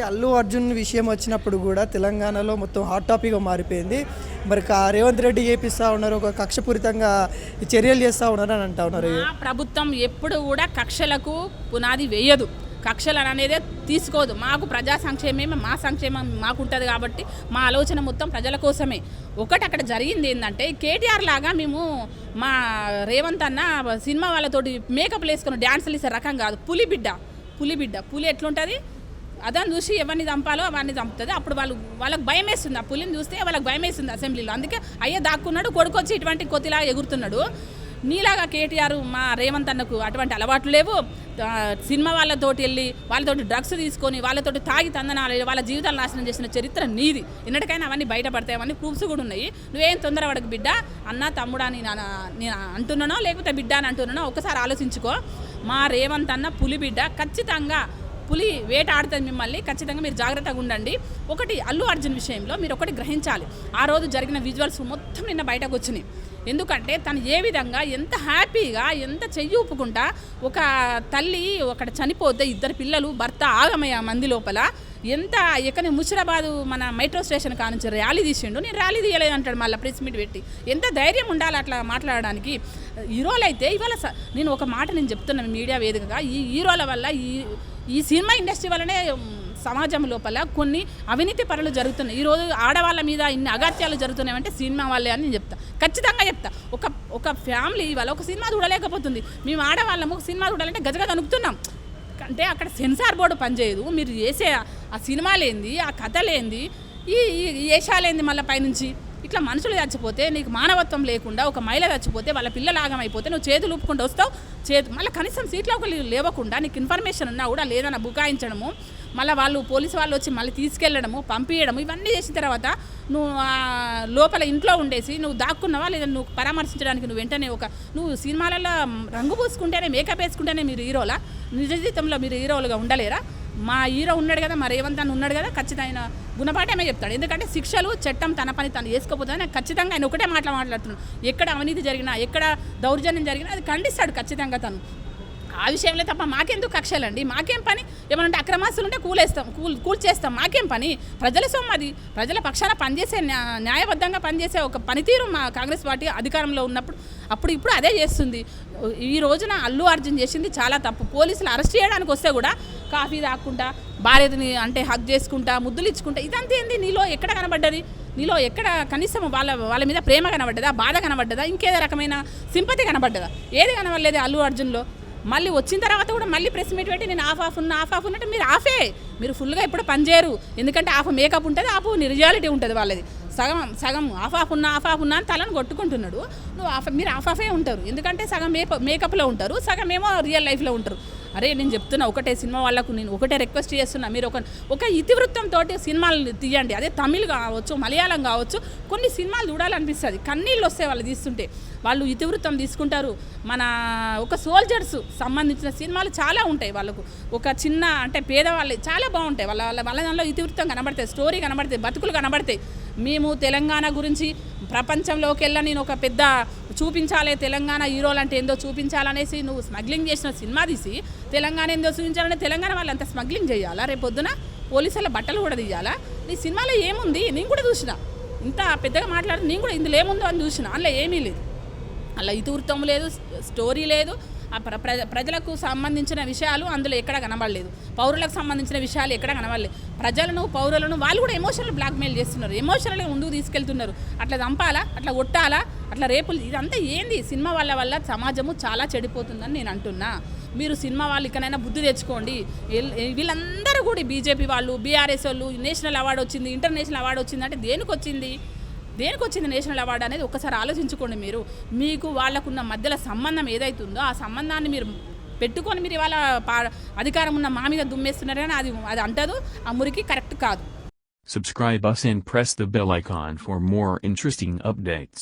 అల్లు అర్జున్ విషయం వచ్చినప్పుడు కూడా తెలంగాణలో మొత్తం హాట్ టాపిక్గా మారిపోయింది. మరి రేవంత్ రెడ్డి చేపిస్తూ ఉన్నారు, ఒక కక్షపూరితంగా చర్యలు చేస్తూ ఉన్నారు అని అంటా ఉన్నారు. ప్రభుత్వం ఎప్పుడు కూడా కక్షలకు పునాది వేయదు, కక్షలు అనేదే తీసుకోదు. మాకు ప్రజా సంక్షేమమే మా సంక్షేమం మాకుంటుంది కాబట్టి మా ఆలోచన మొత్తం ప్రజల కోసమే. ఒకటి అక్కడ జరిగింది ఏంటంటే కేటీఆర్ లాగా మేము మా రేవంత్ అన్న సినిమా వాళ్ళతోటి మేకప్లు వేసుకుని డ్యాన్సులు ఇచ్చే రకం కాదు. పులి ఎట్లుంటుంది, అదని చూసి ఎవరిని చంపాలో అవన్నీ చంపుతుంది. అప్పుడు వాళ్ళకి భయం వేస్తుంది, ఆ పులిని చూస్తే వాళ్ళకి భయం వేస్తుంది అసెంబ్లీలో. అందుకే అయ్యే దాక్కున్నాడు, కొడుకొచ్చి ఇటువంటి కొద్దిలాగా ఎగురుతున్నాడు. నీలాగా కేటీఆర్ మా రేవంత్ అన్నకు అటువంటి అలవాట్లు లేవు. సినిమా వాళ్ళతోటి వెళ్ళి వాళ్ళతోటి డ్రగ్స్ తీసుకొని వాళ్ళతోటి తాగి తందనాలు వాళ్ళ జీవితాలు నాశనం చేసిన చరిత్ర నీది. ఎన్నటికైనా అవన్నీ బయటపడతాయి, అవన్నీ ప్రూఫ్స్ కూడా ఉన్నాయి. నువ్వేం తొందరపడకు బిడ్డ, అన్న తమ్ముడా నేను అంటున్నానో లేకపోతే బిడ్డ అని అంటున్నానో ఒకసారి ఆలోచించుకో. మా రేవంత్ అన్న పులి బిడ్డ, ఖచ్చితంగా పులి వేట ఆడుతుంది మిమ్మల్ని, ఖచ్చితంగా మీరు జాగ్రత్తగా ఉండండి. ఒకటి అల్లు అర్జున్ విషయంలో మీరు ఒకటి గ్రహించాలి, ఆ రోజు జరిగిన విజువల్స్ మొత్తం నిన్న బయటకు వచ్చినాయి. ఎందుకంటే తను ఏ విధంగా ఎంత హ్యాపీగా ఎంత చెయ్యి ఊపుకుంటా, ఒక తల్లి అక్కడ చనిపోతే ఇద్దరు పిల్లలు భర్త ఆగమయ్య మంది లోపల ఎంత ఎక్కడ ముషిరాబాదు మన మెట్రో స్టేషన్ కానుంచి ర్యాలీ తీసిండు. నేను ర్యాలీ తీయలేదు అంటాడు మళ్ళీ ప్రెస్ మీట్ పెట్టి. ఎంత ధైర్యం ఉండాలి అట్లా మాట్లాడడానికి. హీరోలు అయితే ఇవాళ నేను ఒక మాట నేను చెప్తున్నాను మీడియా వేదికగా, ఈ హీరోల వల్ల ఈ సినిమా ఇండస్ట్రీ వల్లనే సమాజం లోపల కొన్ని అవినీతి పనులు జరుగుతున్నాయి. ఈరోజు ఆడవాళ్ళ మీద ఇన్ని అగత్యాలు జరుగుతున్నాయంటే సినిమా వాళ్ళే అని నేను చెప్తా, ఖచ్చితంగా చెప్తా. ఒక ఫ్యామిలీ ఇవాళ ఒక సినిమా చూడలేకపోతుంది. మేము ఆడవాళ్ళము ఒక సినిమా చూడాలంటే గజగజ అనుకుతున్నాం. అంటే అక్కడ సెన్సార్ బోర్డు పనిచేయదు. మీరు చేసే ఆ సినిమాలేంది, ఆ కథలేంది, ఈ వేషాలేంది, మళ్ళీ పైనుంచి ఇట్లా మనుషులు చచ్చిపోతే నీకు మానవత్వం లేకుండా, ఒక మహిళ చచ్చిపోతే వాళ్ళ పిల్లలు ఆగమైపోతే నువ్వు చేతులు ఊపుకుంటూ వస్తావు. మళ్ళీ కనీసం సీట్లో ఒక లేవకుండా నీకు ఇన్ఫర్మేషన్ ఉన్నా కూడా లేదన్న బుకాయించడము, మళ్ళీ పోలీసు వాళ్ళు వచ్చి మళ్ళీ తీసుకెళ్ళడము, పంపించడము, ఇవన్నీ చేసిన తర్వాత నువ్వు లోపల ఇంట్లో ఉండేసి నువ్వు దాక్కున్నావా లేదా నువ్వు పరామర్శించడానికి నువ్వు వెంటనే నువ్వు సినిమాలలో రంగు పూసుకుంటేనే మేకప్ వేసుకుంటేనే మీరు హీరోలా, నిజ జీవితంలో మీరు హీరోలుగా ఉండలేరా? మా హీరో ఉన్నాడు కదా, మా రేవంత్ అన్న ఉన్నాడు కదా, ఖచ్చితంగా గుణపాఠమే చెప్తాడు. ఎందుకంటే శిక్షలు చట్టం తన పని తను చేసుకోకపోతే నాకు ఖచ్చితంగా ఆయన ఒకటే మాట్లాడుతున్నాడు. ఎక్కడ అవినీతి జరిగినా, ఎక్కడ దౌర్జన్యం జరిగినా అది ఖండిస్తాడు ఖచ్చితంగా తను. ఆ విషయంలో తప్ప మాకెందుకు కక్షలండి, మాకేం పని? ఏమనంటే అక్రమాస్తులు ఉంటే కూల్చేస్తాం, మాకేం పని? ప్రజల సొమ్ము అది, ప్రజల పక్షాన పనిచేసే న్యాయబద్ధంగా పనిచేసే ఒక పనితీరు మా కాంగ్రెస్ పార్టీ అధికారంలో ఉన్నప్పుడు ఇప్పుడు అదే చేస్తుంది. ఈ రోజున అల్లు అర్జున్ చేసింది చాలా తప్పు. పోలీసులు అరెస్ట్ చేయడానికి వస్తే కూడా కాఫీ తాక్కుంటా, భార్యని అంటే హగ్ చేసుకుంటా, ముద్దులు ఇచ్చుకుంటా, ఇదంతా ఏంది? నీలో ఎక్కడ కనబడ్డది? నీలో ఎక్కడ కనీసం వాళ్ళ మీద ప్రేమ కనబడ్డదా, బాధ కనబడ్డదా, ఇంకేదో రకమైన సింపతి కనబడ్డదా? ఏది కనబడలేదు అల్లు అర్జున్లో. మళ్ళీ వచ్చిన తర్వాత కూడా మళ్ళీ ప్రెస్ మీట్ పెట్టి నేను ఆఫ్ ఉన్నట్టు మీరు మీరు ఫుల్గా ఎప్పుడు పనిచేయరు. ఎందుకంటే ఆఫ్ మేకప్ ఉంటుంది, ఆఫ్ రియాలిటీ ఉంటుంది వాళ్ళది. సగం ఆఫ్ ఉన్నా అని తలను కొట్టుకుంటున్నాడు. మీరు ఆఫే ఉంటారు, ఎందుకంటే సగం మేకప్లో ఉంటారు, సగం ఏమో రియల్ లైఫ్లో ఉంటారు. అరే నేను చెప్తున్నా, ఒకటే సినిమా వాళ్ళకు నేను ఒకటే రిక్వెస్ట్ చేస్తున్నా, మీరు ఒక ఇతివృత్తంతో సినిమాలు తీయండి. అదే తమిళ్ కావచ్చు, మలయాళం కావచ్చు, కొన్ని సినిమాలు చూడాలనిపిస్తుంది, కన్నీళ్ళు వస్తాయి వాళ్ళు తీస్తుంటే. వాళ్ళు ఇతివృత్తం తీసుకుంటారు. మన ఒక సోల్జర్స్ సంబంధించిన సినిమాలు చాలా ఉంటాయి వాళ్ళకు. ఒక చిన్న అంటే పేదవాళ్ళు చాలా బాగుంటాయి, వాళ్ళ దానిలో ఇతివృత్తం కనబడతాయి, స్టోరీ కనబడతాయి, బతుకులు కనబడతాయి. మేము తెలంగాణ గురించి ప్రపంచంలోకి వెళ్ళి నేను ఒక పెద్ద చూపించాలి, తెలంగాణ హీరోలు అంటే ఏందో చూపించాలనేసి నువ్వు స్మగ్లింగ్ చేసిన సినిమా తీసి తెలంగాణ ఏందో చూపించాలని తెలంగాణ వాళ్ళు అంత స్మగ్లింగ్ చేయాలా? రేపొద్దున పోలీసుల బట్టలు కూడా తీయాలా? నీ సినిమాలో ఏముంది? నేను కూడా చూసిన, ఇంత పెద్దగా మాట్లాడి నేను కూడా ఇందులో ఏముందో అని చూసిన. అందులో ఏమీ లేదు, అలా ఇతివృత్తం లేదు, స్టోరీ లేదు, ప్రజలకు సంబంధించిన విషయాలు అందులో ఎక్కడ కనబడలేదు, పౌరులకు సంబంధించిన విషయాలు ఎక్కడ కనబడలేదు. పౌరులను వాళ్ళు కూడా ఎమోషనల్ బ్లాక్మెయిల్ చేస్తున్నారు, ఎమోషనల్గా ముందుకు తీసుకెళ్తున్నారు. అట్లా చంపాలా, అట్లా కొట్టాలా, అట్లా రేపులు, ఇదంతా ఏంది? సినిమా వల్ల సమాజము చాలా చెడిపోతుందని నేను అంటున్నా. మీరు సినిమా వాళ్ళు ఇకనైనా బుద్ధి తెచ్చుకోండి. వీళ్ళందరూ కూడా బీజేపీ వాళ్ళు, బీఆర్ఎస్ వాళ్ళు నేషనల్ అవార్డు వచ్చింది, ఇంటర్నేషనల్ అవార్డు వచ్చింది అంటే దేనికి వచ్చింది నేషనల్ అవార్డు అనేది ఒక్కసారి ఆలోచించుకోండి. మీకు వాళ్ళకున్న మధ్యలో సంబంధం ఏదైతుందో ఆ సంబంధాన్ని మీరు పెట్టుకొని మీరు ఇవాళ అధికారం ఉన్న మా మీద దుమ్మేస్తున్నారు, కానీ అది అంటదు, ఆ మురికి కరెక్ట్ కాదు. Subscribe us and press the bell icon for more interesting updates.